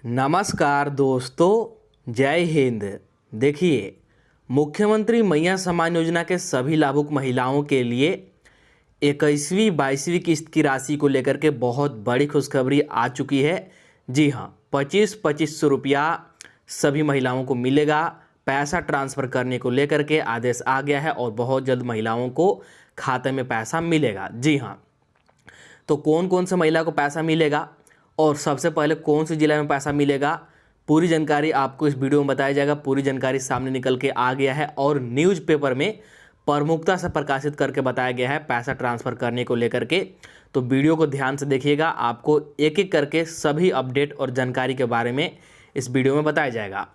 नमस्कार दोस्तों, जय हिंद। देखिए, मुख्यमंत्री मैया सम्मान योजना के सभी लाभुक महिलाओं के लिए 21वीं 22वीं किस्त की राशि को लेकर के बहुत बड़ी खुशखबरी आ चुकी है। जी हाँ, 25-2500 रुपया सभी महिलाओं को मिलेगा। पैसा ट्रांसफ़र करने को लेकर के आदेश आ गया है और बहुत जल्द महिलाओं को खाते में पैसा मिलेगा। जी हाँ, तो कौन कौन से महिला को पैसा मिलेगा और सबसे पहले कौन से ज़िले में पैसा मिलेगा, पूरी जानकारी आपको इस वीडियो में बताया जाएगा। पूरी जानकारी सामने निकल के आ गया है और न्यूज़पेपर में प्रमुखता से प्रकाशित करके बताया गया है पैसा ट्रांसफ़र करने को लेकर के। तो वीडियो को ध्यान से देखिएगा, आपको एक एक करके सभी अपडेट और जानकारी के बारे में इस वीडियो में बताया जाएगा।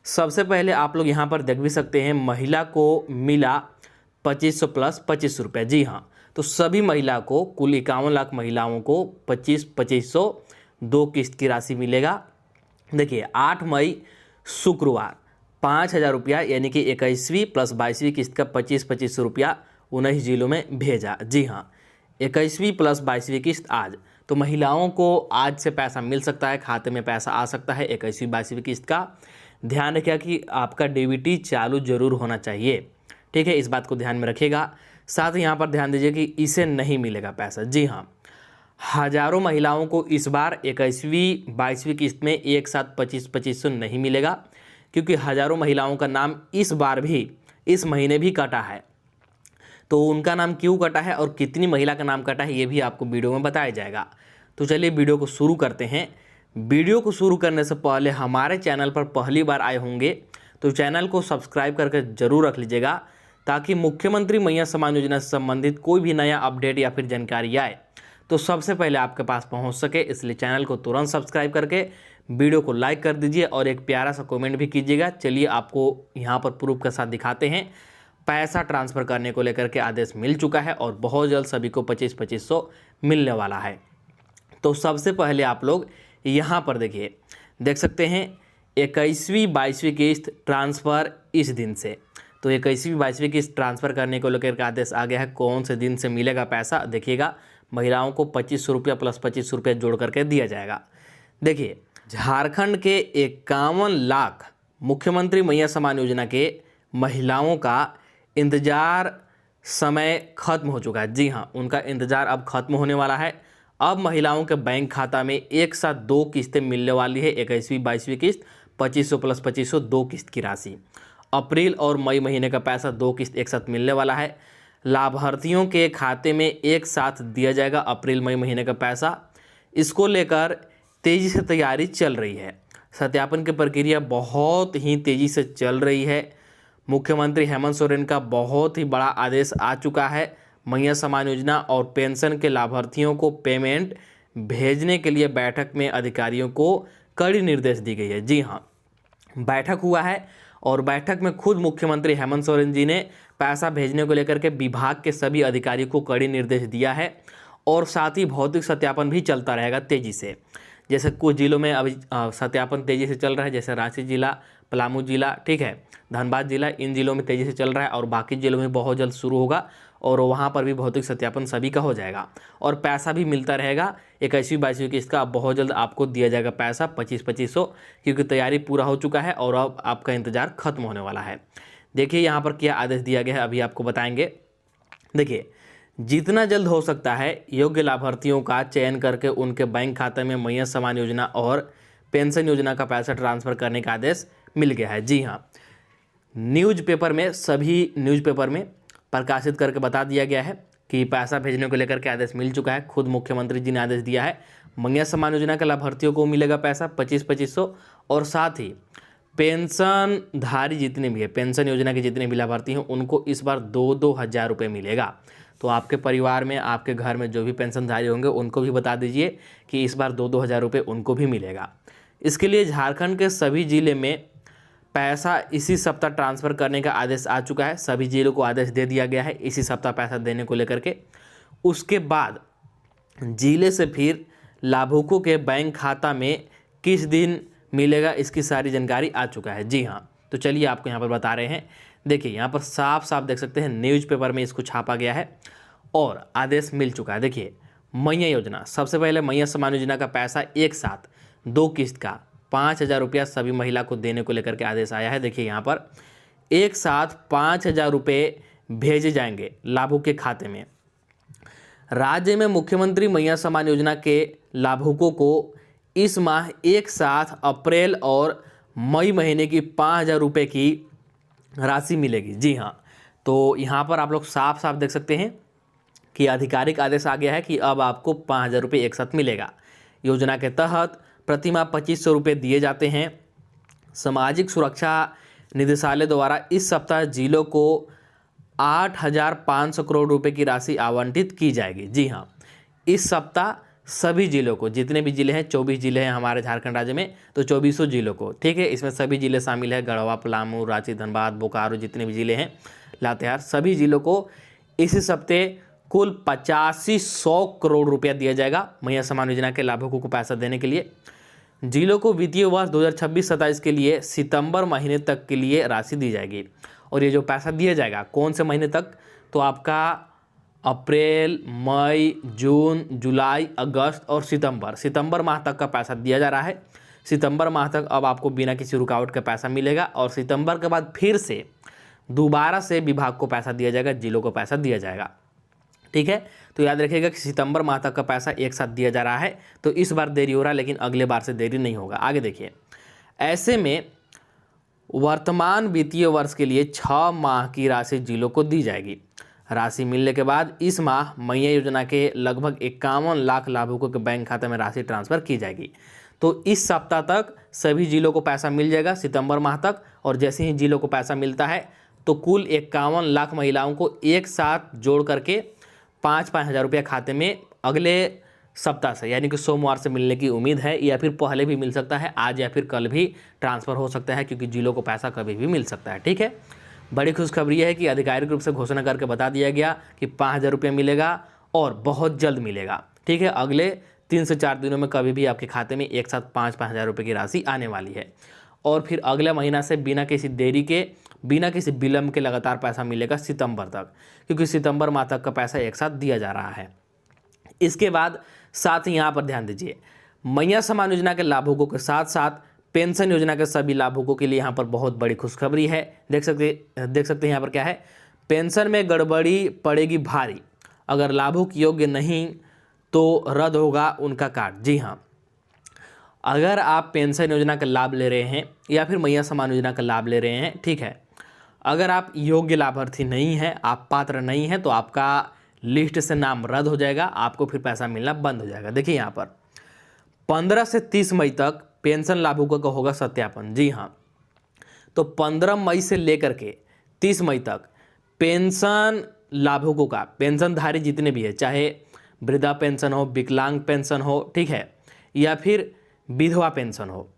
सबसे पहले आप लोग यहाँ पर देख भी सकते हैं, महिला को मिला 2500 प्लस 2500 रुपये। जी हाँ, तो सभी महिला को, कुल 51 लाख महिलाओं को 25-2500 दो किस्त की राशि मिलेगा। देखिए, 8 मई शुक्रवार 5000 रुपया यानी कि 21वीं प्लस 22वीं किस्त का 25-2500 रुपया 19 जिलों में भेजा। जी हाँ, 21वीं प्लस 22वीं किस्त आज, तो महिलाओं को आज से पैसा मिल सकता है, खाते में पैसा आ सकता है 21वीं 22वीं किस्त का। ध्यान रखिएगा कि आपका डीबीटी चालू जरूर होना चाहिए, ठीक है, इस बात को ध्यान में रखिएगा। साथ ही यहाँ पर ध्यान दीजिए कि इसे नहीं मिलेगा पैसा। जी हाँ, हजारों महिलाओं को इस बार 21वीं 22वीं किस्त में एक साथ 25-2500 नहीं मिलेगा, क्योंकि हजारों महिलाओं का नाम इस बार भी, इस महीने भी कटा है। तो उनका नाम क्यों कटा है और कितनी महिला का नाम कटा है, ये भी आपको वीडियो में बताया जाएगा। तो चलिए वीडियो को शुरू करते हैं। वीडियो को शुरू करने से पहले हमारे चैनल पर पहली बार आए होंगे तो चैनल को सब्सक्राइब करके जरूर रख लीजिएगा, ताकि मुख्यमंत्री मैया सम्मान योजना से संबंधित कोई भी नया अपडेट या फिर जानकारी आए तो सबसे पहले आपके पास पहुंच सके। इसलिए चैनल को तुरंत सब्सक्राइब करके वीडियो को लाइक कर दीजिए और एक प्यारा सा कमेंट भी कीजिएगा। चलिए आपको यहाँ पर प्रूफ के साथ दिखाते हैं। पैसा ट्रांसफ़र करने को लेकर के आदेश मिल चुका है और बहुत जल्द सभी को 25-2500 मिलने वाला है। तो सबसे पहले आप लोग यहाँ पर देखिए, देख सकते हैं 21वीं 22वीं किस्त ट्रांसफ़र इस दिन से। तो 21वीं 22वीं किस्त ट्रांसफ़र करने को लेकर के आदेश आ गया है। कौन से दिन से मिलेगा पैसा, देखिएगा, महिलाओं को 2500 रुपया प्लस 2500 रुपया जोड़ करके दिया जाएगा। देखिए, झारखंड के 51 लाख मुख्यमंत्री मैया सम्मान योजना के महिलाओं का इंतज़ार समय खत्म हो चुका है। जी हाँ, उनका इंतज़ार अब खत्म होने वाला है। अब महिलाओं के बैंक खाता में एक साथ दो किस्तें मिलने वाली है। 21वीं 22वीं किस्त 2500 प्लस 2500 दो किस्त की राशि। अप्रैल और मई महीने का पैसा दो किस्त एक साथ मिलने वाला है। लाभार्थियों के खाते में एक साथ दिया जाएगा अप्रैल मई महीने का पैसा। इसको लेकर तेज़ी से तैयारी चल रही है। सत्यापन की प्रक्रिया बहुत ही तेज़ी से चल रही है। मुख्यमंत्री हेमंत सोरेन का बहुत ही बड़ा आदेश आ चुका है। मैया सम्मान योजना और पेंशन के लाभार्थियों को पेमेंट भेजने के लिए बैठक में अधिकारियों को कड़ी निर्देश दी गई है। जी हाँ, बैठक हुआ है और बैठक में खुद मुख्यमंत्री हेमंत सोरेन जी ने पैसा भेजने को लेकर के विभाग के सभी अधिकारियों को कड़ी निर्देश दिया है। और साथ ही भौतिक सत्यापन भी चलता रहेगा तेज़ी से। जैसे कुछ जिलों में अभी सत्यापन तेज़ी से चल रहा है, जैसे रांची जिला, पलामू जिला, ठीक है, धनबाद जिला, इन जिलों में तेज़ी से चल रहा है और बाकी जिलों में बहुत जल्द शुरू होगा और वहाँ पर भी भौतिक सत्यापन सभी का हो जाएगा और पैसा भी मिलता रहेगा। 21वीं 22वीं किस्त का अब बहुत जल्द आपको दिया जाएगा पैसा 25-2500, क्योंकि तैयारी पूरा हो चुका है और अब आपका इंतज़ार खत्म होने वाला है। देखिए यहाँ पर क्या आदेश दिया गया है, अभी आपको बताएंगे। देखिए, जितना जल्द हो सकता है योग्य लाभार्थियों का चयन करके उनके बैंक खाते में मैया सम्मान योजना और पेंशन योजना का पैसा ट्रांसफ़र करने का आदेश मिल गया है। जी हाँ, न्यूज़पेपर में, सभी न्यूज़पेपर में प्रकाशित करके बता दिया गया है कि पैसा भेजने को लेकर के आदेश मिल चुका है। खुद मुख्यमंत्री जी ने आदेश दिया है। मैया सम्मान योजना के लाभार्थियों को मिलेगा पैसा 25-2500 और साथ ही पेंशनधारी जितने भी है, पेंशन योजना के जितने भी लाभार्थी हैं, उनको इस बार 2-2 हज़ार रुपये मिलेगा। तो आपके परिवार में, आपके घर में जो भी पेंशनधारी होंगे उनको भी बता दीजिए कि इस बार 2-2 हज़ार रुपये उनको भी मिलेगा। इसके लिए झारखंड के सभी जिले में पैसा इसी सप्ताह ट्रांसफ़र करने का आदेश आ चुका है। सभी जिलों को आदेश दे दिया गया है इसी सप्ताह पैसा देने को लेकर के। उसके बाद जिले से फिर लाभुकों के बैंक खाता में किस दिन मिलेगा, इसकी सारी जानकारी आ चुका है। जी हाँ, तो चलिए आपको यहाँ पर बता रहे हैं। देखिए, यहाँ पर साफ साफ देख सकते हैं, न्यूज़पेपर में इसको छापा गया है और आदेश मिल चुका है। देखिए, मैया योजना, सबसे पहले मैया सम्मान योजना का पैसा एक साथ दो किस्त का 5,000 रुपया सभी महिला को देने को लेकर के आदेश आया है। देखिए यहाँ पर एक साथ 5,000 रुपये भेजे जाएंगे लाभुक के खाते में। राज्य में मुख्यमंत्री मैया सम्मान योजना के लाभुकों को इस माह एक साथ अप्रैल और मई महीने की 5,000 रुपये की राशि मिलेगी। जी हाँ, तो यहाँ पर आप लोग साफ साफ देख सकते हैं कि आधिकारिक आदेश आ गया है कि अब आपको 5,000 रुपये एक साथ मिलेगा। योजना के तहत प्रतिमाह 2,500 रुपये दिए जाते हैं। सामाजिक सुरक्षा निदेशालय द्वारा इस सप्ताह जिलों को 8,500 करोड़ रुपए की राशि आवंटित की जाएगी। जी हाँ, इस सप्ताह सभी जिलों को, जितने भी जिले हैं, 24 जिले हैं हमारे झारखंड राज्य में, तो 2400 जिलों को, ठीक है, इसमें सभी जिले शामिल है, गढ़वा, पलामू, रांची, धनबाद, बोकारो, जितने भी जिले हैं, लातेहार, सभी जिलों को इसी सप्ताह कुल 8500 करोड़ रुपया दिया जाएगा मैया सम्मान योजना के लाभुकों को पैसा देने के लिए। जिलों को वित्तीय वर्ष 2026-27 के लिए सितंबर महीने तक के लिए राशि दी जाएगी। और ये जो पैसा दिया जाएगा कौन से महीने तक, तो आपका अप्रैल, मई, जून, जुलाई, अगस्त और सितंबर माह तक का पैसा दिया जा रहा है। सितंबर माह तक अब आपको बिना किसी रुकावट का पैसा मिलेगा और सितंबर के बाद फिर से दोबारा से विभाग को पैसा दिया जाएगा, जिलों को पैसा दिया जाएगा। ठीक है, तो याद रखिएगा कि सितंबर माह तक का पैसा एक साथ दिया जा रहा है, तो इस बार देरी हो रहा है, लेकिन अगले बार से देरी नहीं होगा। आगे देखिए, ऐसे में वर्तमान वित्तीय वर्ष के लिए 6 माह की राशि जिलों को दी जाएगी। राशि मिलने के बाद इस माह मैया योजना के लगभग 51 लाख लाभुकों के बैंक खाते में राशि ट्रांसफर की जाएगी। तो इस सप्ताह तक सभी जिलों को पैसा मिल जाएगा सितंबर माह तक, और जैसे ही जिलों को पैसा मिलता है तो कुल 51 लाख महिलाओं को एक साथ जोड़ करके 5-5 हज़ार रुपया खाते में अगले सप्ताह से, यानी कि सोमवार से मिलने की उम्मीद है, या फिर पहले भी मिल सकता है, आज या फिर कल भी ट्रांसफ़र हो सकता है, क्योंकि जिलों को पैसा कभी भी मिल सकता है। ठीक है, बड़ी खुशखबरी है कि आधिकारिक रूप से घोषणा करके बता दिया गया कि 5,000 रुपये मिलेगा और बहुत जल्द मिलेगा। ठीक है, अगले 3 से 4 दिनों में कभी भी आपके खाते में एक साथ 5-5 हज़ार रुपये की राशि आने वाली है। और फिर अगले महीना से बिना किसी देरी के, बिना किसी विलम्ब के लगातार पैसा मिलेगा सितंबर तक, क्योंकि सितंबर माह तक का पैसा एक साथ दिया जा रहा है। इसके बाद साथ ही यहाँ पर ध्यान दीजिए, मैया सम्मान योजना के लाभुकों के साथ साथ पेंशन योजना के सभी लाभुकों के लिए यहाँ पर बहुत बड़ी खुशखबरी है। देख सकते हैं यहाँ पर क्या है, पेंशन में गड़बड़ी पड़ेगी भारी, अगर लाभुक योग्य नहीं तो रद्द होगा उनका कार्ड। जी हाँ, अगर आप पेंशन योजना का लाभ ले रहे हैं या फिर मैया सम्मान योजना का लाभ ले रहे हैं, ठीक है, अगर आप योग्य लाभार्थी नहीं हैं, आप पात्र नहीं हैं, तो आपका लिस्ट से नाम रद्द हो जाएगा, आपको फिर पैसा मिलना बंद हो जाएगा। देखिए यहाँ पर 15 से 30 मई तक पेंशन लाभुकों का होगा सत्यापन। जी हाँ, तो 15 मई से लेकर के 30 मई तक पेंशन लाभुकों का, पेंशनधारी जितने भी है, चाहे वृद्धा पेंशन हो, विकलांग पेंशन हो, ठीक है, या फिर विधवा पेंशन हो,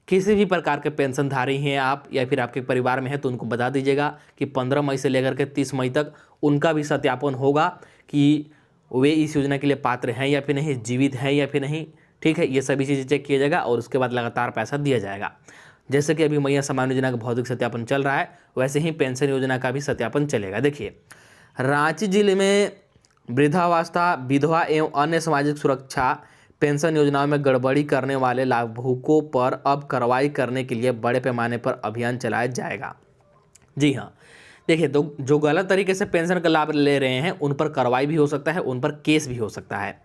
किसी भी प्रकार के पेंशनधारी हैं आप या फिर आपके परिवार में है, तो उनको बता दीजिएगा कि 15 मई से लेकर के 30 मई तक उनका भी सत्यापन होगा कि वे इस योजना के लिए पात्र हैं या फिर नहीं, जीवित हैं या फिर नहीं। ठीक है, ये सभी चीज़ें चेक किया जाएगा और उसके बाद लगातार पैसा दिया जाएगा। जैसे कि अभी मैया सम्मान योजना का भौतिक सत्यापन चल रहा है, वैसे ही पेंशन योजना का भी सत्यापन चलेगा। देखिए, रांची जिले में वृद्धावस्था, विधवा एवं अन्य सामाजिक सुरक्षा पेंशन योजनाओं में गड़बड़ी करने वाले लाभुकों पर अब कार्रवाई करने के लिए बड़े पैमाने पर अभियान चलाया जाएगा। जी हाँ, देखिए, तो जो गलत तरीके से पेंशन का लाभ ले रहे हैं उन पर कार्रवाई भी हो सकता है, उन पर केस भी हो सकता है।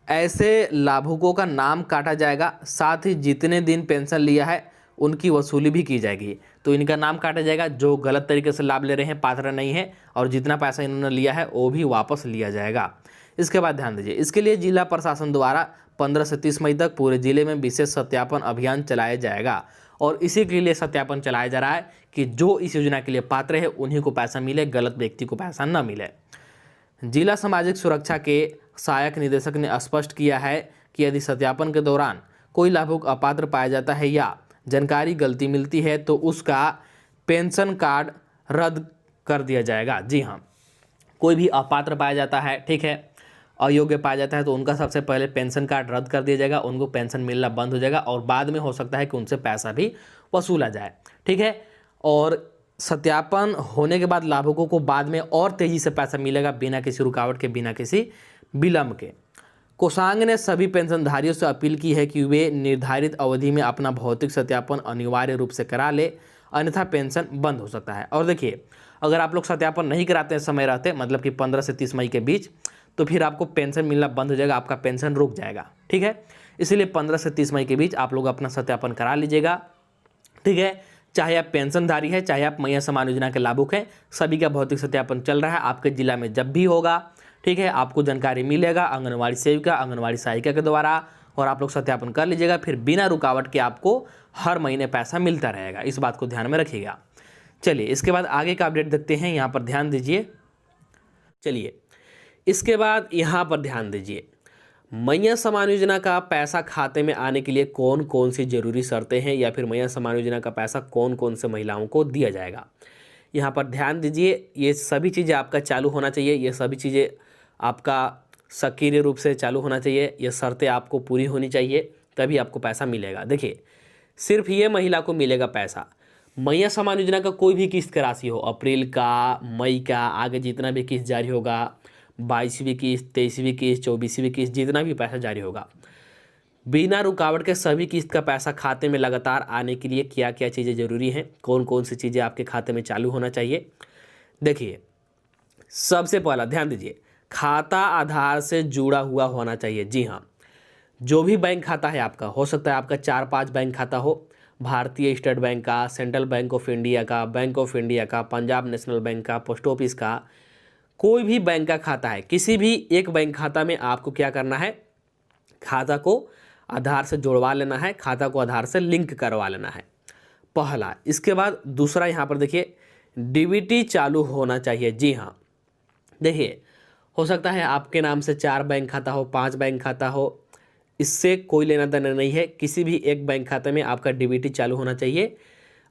ऐसे लाभुकों का नाम काटा जाएगा, साथ ही जितने दिन पेंशन लिया है उनकी वसूली भी की जाएगी। तो इनका नाम काटा जाएगा जो गलत तरीके से लाभ ले रहे हैं, पात्र नहीं है, और जितना पैसा इन्होंने लिया है वो भी वापस लिया जाएगा। इसके बाद ध्यान दीजिए, इसके लिए जिला प्रशासन द्वारा 15 से 30 मई तक पूरे जिले में विशेष सत्यापन अभियान चलाया जाएगा। और इसी के लिए सत्यापन चलाया जा रहा है कि जो इस योजना के लिए पात्र है उन्हीं को पैसा मिले, गलत व्यक्ति को पैसा न मिले। जिला सामाजिक सुरक्षा के सहायक निदेशक ने स्पष्ट किया है कि यदि सत्यापन के दौरान कोई लाभुक अपात्र पाया जाता है या जानकारी गलती मिलती है तो उसका पेंशन कार्ड रद्द कर दिया जाएगा। जी हाँ, कोई भी अपात्र पाया जाता है, ठीक है, अयोग्य पाया जाता है, तो उनका सबसे पहले पेंशन कार्ड रद्द कर दिया जाएगा, उनको पेंशन मिलना बंद हो जाएगा और बाद में हो सकता है कि उनसे पैसा भी वसूला जाए। ठीक है, और सत्यापन होने के बाद लाभुकों को बाद में और तेज़ी से पैसा मिलेगा, बिना किसी रुकावट के, बिना किसी विलम्ब के। कोषांग ने सभी पेंशनधारियों से अपील की है कि वे निर्धारित अवधि में अपना भौतिक सत्यापन अनिवार्य रूप से करा ले, अन्यथा पेंशन बंद हो सकता है। और देखिए, अगर आप लोग सत्यापन नहीं कराते हैं समय रहते, मतलब कि 15 से 30 मई के बीच, तो फिर आपको पेंशन मिलना बंद हो जाएगा, आपका पेंशन रुक जाएगा। ठीक है, इसलिए 15 से 30 मई के बीच आप लोग अपना सत्यापन करा लीजिएगा। ठीक है, चाहे आप पेंशनधारी है, चाहे आप मैया समान योजना के लाभुक हैं, सभी का भौतिक सत्यापन चल रहा है आपके जिला में जब भी होगा। ठीक है, आपको जानकारी मिलेगा आंगनवाड़ी सेविका, आंगनवाड़ी सहायिका के द्वारा, और आप लोग सत्यापन कर लीजिएगा। फिर बिना रुकावट के आपको हर महीने पैसा मिलता रहेगा, इस बात को ध्यान में रखिएगा। चलिए, इसके बाद आगे का अपडेट देखते हैं, यहाँ पर ध्यान दीजिए। चलिए, इसके बाद यहाँ पर ध्यान दीजिए, मैया समान योजना का पैसा खाते में आने के लिए कौन कौन सी जरूरी शर्तें हैं, या फिर मैया समान योजना का पैसा कौन कौन से महिलाओं को दिया जाएगा। यहाँ पर ध्यान दीजिए, ये सभी चीज़ें आपका चालू होना चाहिए, ये सभी चीज़ें आपका सक्रिय रूप से चालू होना चाहिए, ये शर्तें आपको पूरी होनी चाहिए, तभी आपको पैसा मिलेगा। देखिए, सिर्फ ये महिला को मिलेगा पैसा। मैया समान योजना का कोई भी किस्त का राशि हो, अप्रैल का, मई का, आगे जितना भी किस्त जारी होगा, 22वीं किस्त, 23वीं किस्त, 24वीं किस्त, जितना भी पैसा जारी होगा, बिना रुकावट के सभी किस्त का पैसा खाते में लगातार आने के लिए क्या क्या चीज़ें ज़रूरी हैं, कौन कौन सी चीज़ें आपके खाते में चालू होना चाहिए। देखिए, सबसे पहला ध्यान दीजिए, खाता आधार से जुड़ा हुआ होना चाहिए। जी हाँ, जो भी बैंक खाता है आपका, हो सकता है आपका 4-5 बैंक खाता हो, भारतीय स्टेट बैंक का, सेंट्रल बैंक ऑफ इंडिया का, बैंक ऑफ इंडिया का, पंजाब नेशनल बैंक का, पोस्ट ऑफिस का, कोई भी बैंक का खाता है, किसी भी एक बैंक खाता में आपको क्या करना है, खाता को आधार से जोड़वा लेना है, खाता को आधार से लिंक करवा लेना है, पहला। इसके बाद दूसरा, यहाँ पर देखिए, डीबीटी चालू होना चाहिए। जी हाँ, देखिए, हो सकता है आपके नाम से 4 बैंक खाता हो, 5 बैंक खाता हो, इससे कोई लेना देना नहीं है, किसी भी एक बैंक खाते में आपका डीबीटी चालू होना चाहिए,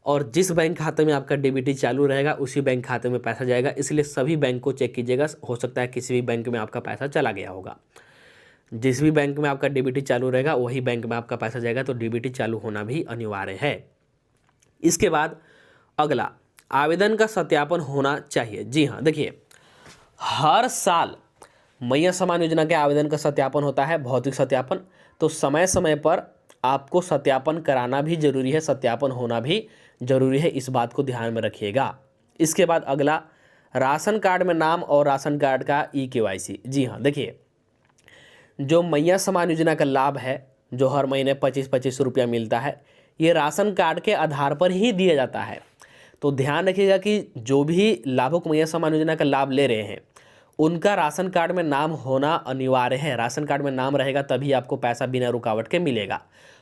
और जिस बैंक खाते में आपका डीबीटी चालू रहेगा उसी बैंक खाते में पैसा जाएगा। इसलिए सभी बैंक को चेक कीजिएगा, हो सकता है किसी भी बैंक में आपका पैसा चला गया होगा। जिस भी बैंक में आपका डीबीटी चालू रहेगा वही बैंक में आपका पैसा जाएगा, तो डीबीटी चालू होना भी अनिवार्य है। इसके बाद अगला, आवेदन का सत्यापन होना चाहिए। जी हाँ, देखिए, हर साल मैया समान योजना के आवेदन का सत्यापन होता है, भौतिक सत्यापन, तो समय समय पर आपको सत्यापन कराना भी जरूरी है, सत्यापन होना भी जरूरी है, इस बात को ध्यान में रखिएगा। इसके बाद अगला, राशन कार्ड में नाम और राशन कार्ड का ई-केवाईसी। जी हाँ, देखिए, जो मैया समान योजना का लाभ है, जो हर महीने 25-25 रुपया मिलता है, ये राशन कार्ड के आधार पर ही दिया जाता है। तो ध्यान रखिएगा कि जो भी लाभुक मैया समान योजना का लाभ ले रहे हैं, उनका राशन कार्ड में नाम होना अनिवार्य है। राशन कार्ड में नाम रहेगा तभी आपको पैसा बिना रुकावट के मिलेगा,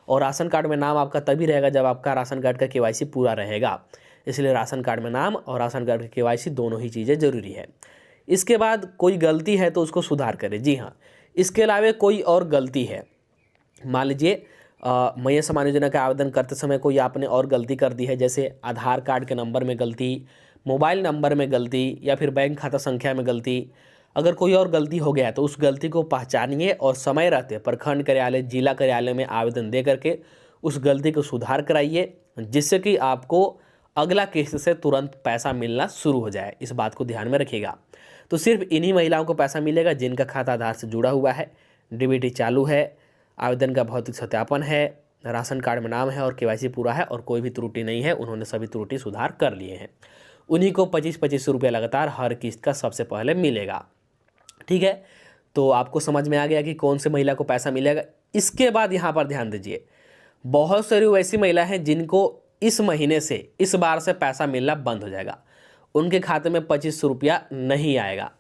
और राशन कार्ड में नाम आपका तभी रहेगा जब आपका राशन कार्ड का केवाईसी पूरा रहेगा। इसलिए राशन कार्ड में नाम और राशन कार्ड का केवाईसी दोनों ही चीज़ें ज़रूरी है। इसके बाद कोई गलती है तो उसको सुधार करें। जी हाँ, इसके अलावा कोई और गलती है, मान लीजिए मैया समान योजना का आवेदन करते समय कोई आपने और गलती कर दी है, जैसे आधार कार्ड के नंबर में गलती, मोबाइल नंबर में गलती, या फिर बैंक खाता संख्या में गलती, अगर कोई और गलती हो गया है तो उस गलती को पहचानिए और समय रहते प्रखंड कार्यालय, जिला कार्यालय में आवेदन दे करके उस गलती को सुधार कराइए, जिससे कि आपको अगला किस्त से तुरंत पैसा मिलना शुरू हो जाए। इस बात को ध्यान में रखिएगा। तो सिर्फ इन्हीं महिलाओं को पैसा मिलेगा जिनका खाता आधार से जुड़ा हुआ है, डीबीटी चालू है, आवेदन का भौतिक सत्यापन है, राशन कार्ड में नाम है और केवाईसी पूरा है, और कोई भी त्रुटि नहीं है, उन्होंने सभी त्रुटि सुधार कर लिए हैं। उन्हीं को 25-25 रुपये लगातार हर किस्त का सबसे पहले मिलेगा। ठीक है, तो आपको समझ में आ गया कि कौन से महिला को पैसा मिलेगा। इसके बाद यहाँ पर ध्यान दीजिए, बहुत सारी वैसी महिला हैं जिनको इस महीने से, इस बार से पैसा मिलना बंद हो जाएगा, उनके खाते में 2500 रुपया नहीं आएगा।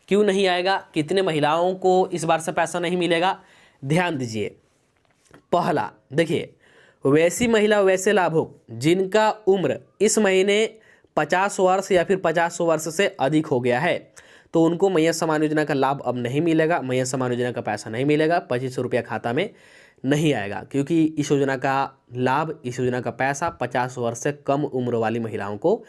क्यों नहीं आएगा, कितने महिलाओं को इस बार से पैसा नहीं मिलेगा, ध्यान दीजिए। पहला, देखिए, वैसी महिला, वैसे लाभुक जिनका उम्र इस महीने 50 वर्ष या फिर 50 वर्ष से अधिक हो गया है, तो उनको मैया समान योजना का लाभ अब नहीं मिलेगा, मैया समान योजना का पैसा नहीं मिलेगा, 2500 रुपया खाता में नहीं आएगा, क्योंकि इस योजना का लाभ, इस योजना का पैसा 50 वर्ष से कम उम्र वाली महिलाओं को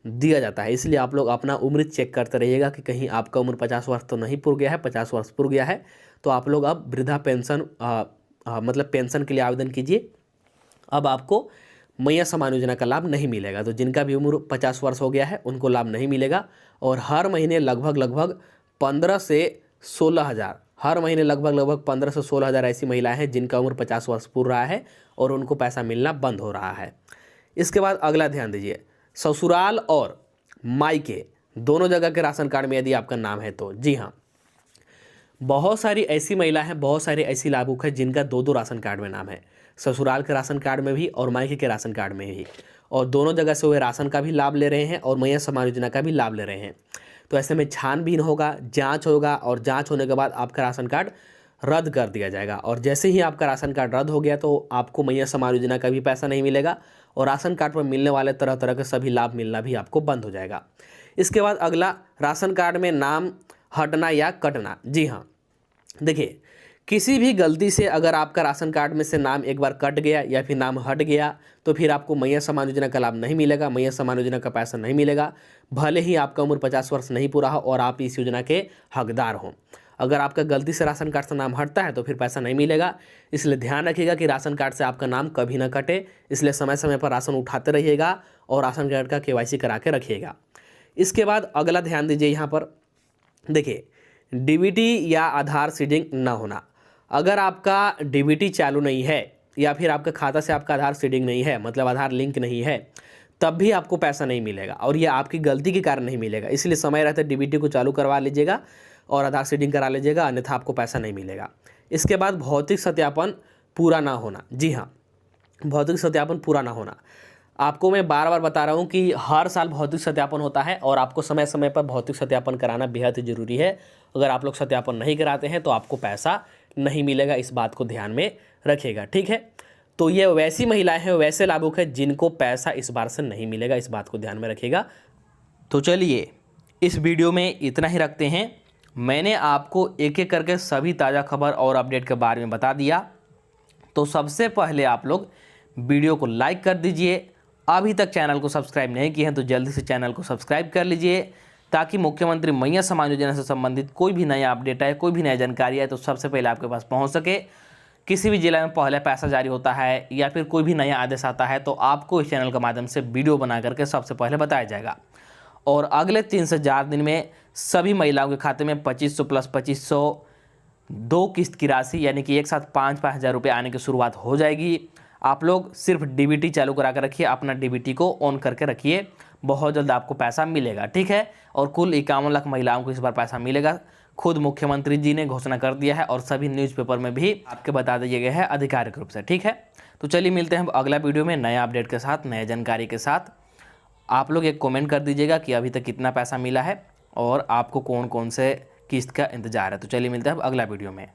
दिया जाता है। इसलिए आप लोग अपना उम्र चेक करते रहिएगा कि कहीं आपका उम्र 50 वर्ष तो नहीं पूर गया है। 50 वर्ष पूर गया है तो आप लोग अब वृद्धा पेंशन मतलब पेंशन के लिए आवेदन कीजिए। अब आपको मैया समान योजना का लाभ नहीं मिलेगा। तो जिनका भी उम्र 50 वर्ष हो गया है उनको लाभ नहीं मिलेगा, और हर महीने लगभग 15 से 16 हज़ार हर महीने लगभग 15 से 16 हज़ार ऐसी महिलाएं हैं जिनका उम्र 50 वर्ष पूर रहा है और उनको पैसा मिलना बंद हो रहा है। इसके बाद अगला ध्यान दीजिए, ससुराल और मायके दोनों जगह के राशन कार्ड में यदि आपका नाम है तो जी हाँ, बहुत सारी ऐसी महिलाएं हैं, बहुत सारे ऐसी लाभुक हैं जिनका दो दो राशन कार्ड में नाम है, ससुराल के राशन कार्ड में भी और मायके के राशन कार्ड में भी, और दोनों जगह से वे राशन का भी लाभ ले रहे हैं और मैया समाज योजना का भी लाभ ले रहे हैं। तो ऐसे में छानबीन होगा, जांच होगा और जांच होने के बाद आपका राशन कार्ड रद्द कर दिया जाएगा। और जैसे ही आपका राशन कार्ड रद्द हो गया तो आपको मैया समाज योजना का भी पैसा नहीं मिलेगा और राशन कार्ड पर मिलने वाले तरह तरह के सभी लाभ मिलना भी आपको बंद हो जाएगा। इसके बाद अगला, राशन कार्ड में नाम हटना या कटना। जी हाँ, देखिए, किसी भी गलती से अगर आपका राशन कार्ड में से नाम एक बार कट गया या फिर नाम हट गया तो फिर आपको मैया समाज योजना का लाभ नहीं मिलेगा, मैया समाज योजना का पैसा नहीं मिलेगा, भले ही आपका उम्र 50 वर्ष नहीं पूरा हो और आप इस योजना के हकदार हों। अगर आपका गलती से राशन कार्ड से नाम हटता है तो फिर पैसा नहीं मिलेगा। इसलिए ध्यान रखिएगा कि राशन कार्ड से आपका नाम कभी ना कटे, इसलिए समय समय पर राशन उठाते रहिएगा और राशन कार्ड का KYC करा के रखिएगा। इसके बाद अगला ध्यान दीजिए, यहाँ पर देखिए, DBT या आधार सीडिंग ना होना। अगर आपका DBT चालू नहीं है या फिर आपके खाता से आपका आधार सीडिंग नहीं है, मतलब आधार लिंक नहीं है, तब भी आपको पैसा नहीं मिलेगा और ये आपकी गलती के कारण नहीं मिलेगा। इसलिए समय रहते DBT को चालू करवा लीजिएगा और आधार सीडिंग करा लीजिएगा, अन्यथा आपको पैसा नहीं मिलेगा। इसके बाद भौतिक सत्यापन पूरा ना होना। जी हाँ, भौतिक सत्यापन पूरा ना होना। आपको मैं बार बार बता रहा हूँ कि हर साल भौतिक सत्यापन होता है और आपको समय समय पर भौतिक सत्यापन कराना बेहद ज़रूरी है। अगर आप लोग सत्यापन नहीं कराते हैं तो आपको पैसा नहीं मिलेगा, इस बात को ध्यान में रखिएगा, ठीक है। तो ये वैसी महिलाएं हैं, वैसे लाभुक हैं जिनको पैसा इस बार से नहीं मिलेगा, इस बात को ध्यान में रखिएगा। तो चलिए, इस वीडियो में इतना ही रखते हैं। मैंने आपको एक एक करके सभी ताज़ा खबर और अपडेट के बारे में बता दिया। तो सबसे पहले आप लोग वीडियो को लाइक कर दीजिए। अभी तक चैनल को सब्सक्राइब नहीं किए हैं तो जल्दी से चैनल को सब्सक्राइब कर लीजिए, ताकि मुख्यमंत्री मैया समाज योजना से संबंधित कोई भी नया अपडेट है, कोई भी नया जानकारी है तो सबसे पहले आपके पास पहुंच सके। किसी भी जिला में पहले पैसा जारी होता है या फिर कोई भी नया आदेश आता है तो आपको इस चैनल के माध्यम से वीडियो बना करके सबसे पहले बताया जाएगा। और अगले 3 से 4 दिन में सभी महिलाओं के खाते में 2500 प्लस 2500 2 किस्त की राशि, यानी कि एक साथ 5-5 हज़ार रुपये आने की शुरुआत हो जाएगी। आप लोग सिर्फ DBT चालू करा कर रखिए, अपना DBT को ऑन करके रखिए, बहुत जल्द आपको पैसा मिलेगा, ठीक है। और कुल 51 लाख महिलाओं को इस बार पैसा मिलेगा, खुद मुख्यमंत्री जी ने घोषणा कर दिया है और सभी न्यूज़पेपर में भी आपके बता दिए गए हैं आधिकारिक रूप से, ठीक है। तो चलिए मिलते हैं अगला वीडियो में नया अपडेट के साथ, नया जानकारी के साथ। आप लोग एक कमेंट कर दीजिएगा कि अभी तक कितना पैसा मिला है और आपको कौन कौन से किस्त का इंतजार है। तो चलिए मिलते हैं अगला वीडियो में।